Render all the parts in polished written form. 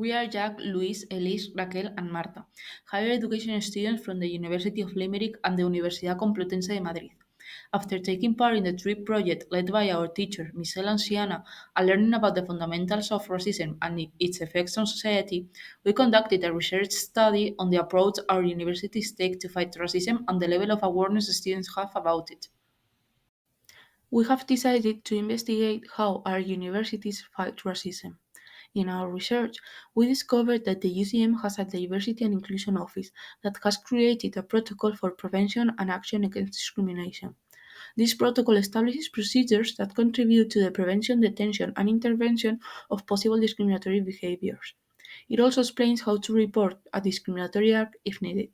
We are Jack, Luis, Elise, Raquel, and Marta, higher education students from the University of Limerick and the Universidad Complutense de Madrid. After taking part in the TRIP project led by our teacher, Michelle and Sienna, and learning about the fundamentals of racism and its effects on society, we conducted a research study on the approach our universities take to fight racism and the level of awareness students have about it. We have decided to investigate how our universities fight racism. In our research, we discovered that the UCM has a diversity and inclusion office that has created a protocol for prevention and action against discrimination. This protocol establishes procedures that contribute to the prevention, detection, and intervention of possible discriminatory behaviors. It also explains how to report a discriminatory act if needed.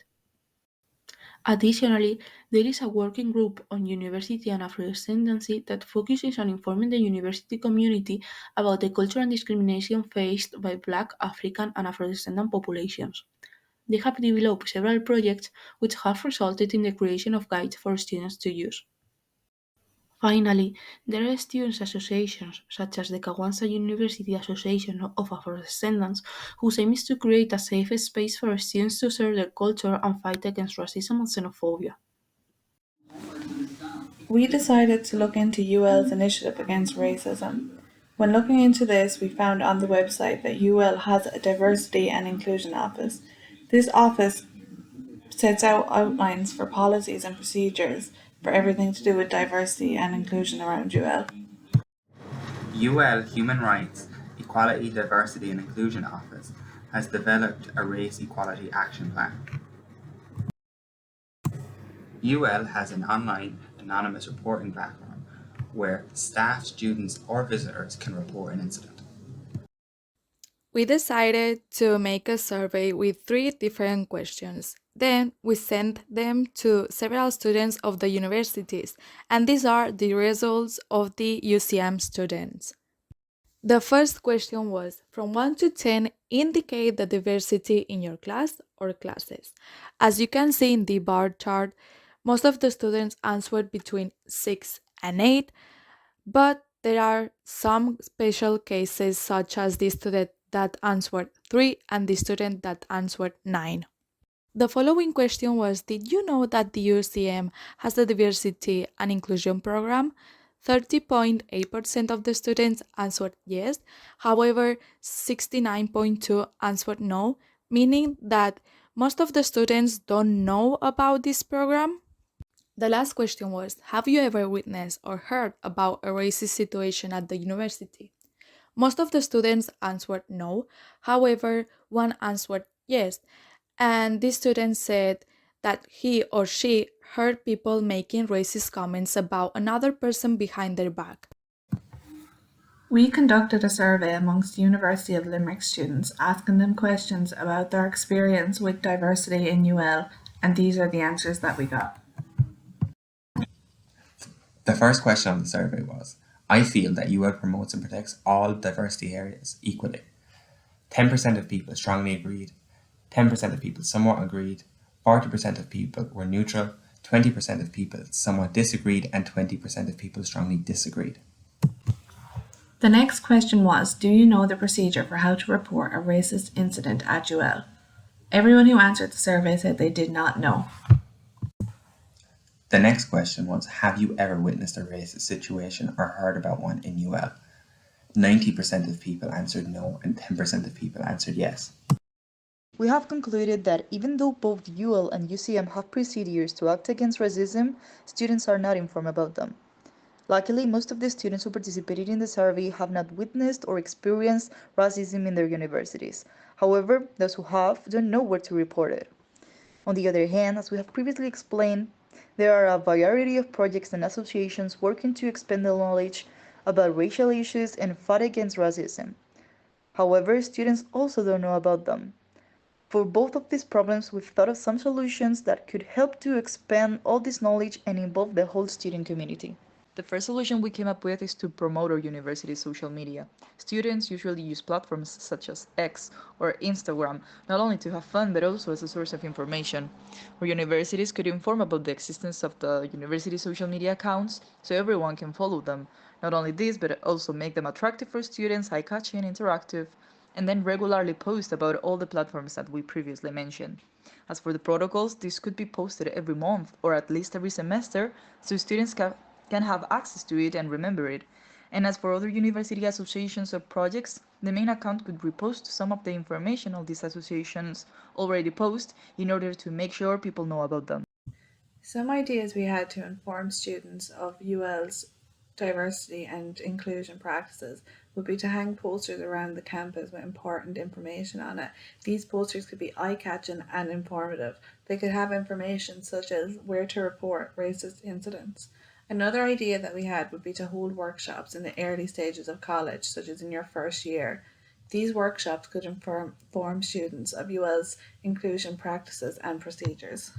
Additionally, there is a working group on university and Afrodescendancy that focuses on informing the university community about the culture and discrimination faced by Black, African, and Afrodescendant populations. They have developed several projects which have resulted in the creation of guides for students to use. Finally, there are students' associations, such as the Kawansa University Association of Afro-Descendants, whose aim is to create a safe space for students to share their culture and fight against racism and xenophobia. We decided to look into UL's initiative against racism. When looking into this, we found on the website that UL has a diversity and inclusion office. This office sets out outlines for policies and procedures for everything to do with diversity and inclusion around UL. UL Human Rights, Equality, Diversity and Inclusion Office has developed a race equality action plan. UL has an online anonymous reporting platform where staff, students, or visitors can report an incident. We decided to make a survey with three different questions. Then we sent them to several students of the universities, and these are the results of the UCM students. The first question was, from 1 to 10, indicate the diversity in your class or classes. As you can see in the bar chart, most of the students answered between 6 and 8, but there are some special cases, such as the student that answered 3 and the student that answered 9. The following question was, did you know that the UCM has a diversity and inclusion program? 30.8% of the students answered yes. However, 69.2% answered no, meaning that most of the students don't know about this program. The last question was, have you ever witnessed or heard about a racist situation at the university? Most of the students answered no. However, one answered yes, and this student said that he or she heard people making racist comments about another person behind their back. We conducted a survey amongst the University of Limerick students, asking them questions about their experience with diversity in UL, and these are the answers that we got. The first question on the survey was, I feel that UL promotes and protects all diversity areas equally. 10% of people strongly agreed, 10% of people somewhat agreed, 40% of people were neutral, 20% of people somewhat disagreed, and 20% of people strongly disagreed. The next question was, do you know the procedure for how to report a racist incident at UL? Everyone who answered the survey said they did not know. The next question was, have you ever witnessed a racist situation or heard about one in UL? 90% of people answered no and 10% of people answered yes. We have concluded that even though both UL and UCM have procedures to act against racism, students are not informed about them. Luckily, most of the students who participated in the survey have not witnessed or experienced racism in their universities. However, those who have don't know where to report it. On the other hand, as we have previously explained, there are a variety of projects and associations working to expand the knowledge about racial issues and fight against racism. However, students also don't know about them. For both of these problems, we've thought of some solutions that could help to expand all this knowledge and involve the whole student community. The first solution we came up with is to promote our university's social media. Students usually use platforms such as X or Instagram, not only to have fun, but also as a source of information. Our universities could inform about the existence of the university social media accounts so everyone can follow them. Not only this, but also make them attractive for students, eye-catching, interactive, and then regularly post about all the platforms that we previously mentioned. As for the protocols, this could be posted every month or at least every semester so students can have access to it and remember it. And as for other university associations or projects, the main account could repost some of the information of these associations already post in order to make sure people know about them. Some ideas we had to inform students of UL's diversity and inclusion practices would be to hang posters around the campus with important information on it. These posters could be eye-catching and informative. They could have information such as where to report racist incidents. Another idea that we had would be to hold workshops in the early stages of college, such as in your first year. These workshops could inform students of UL's inclusion practices and procedures.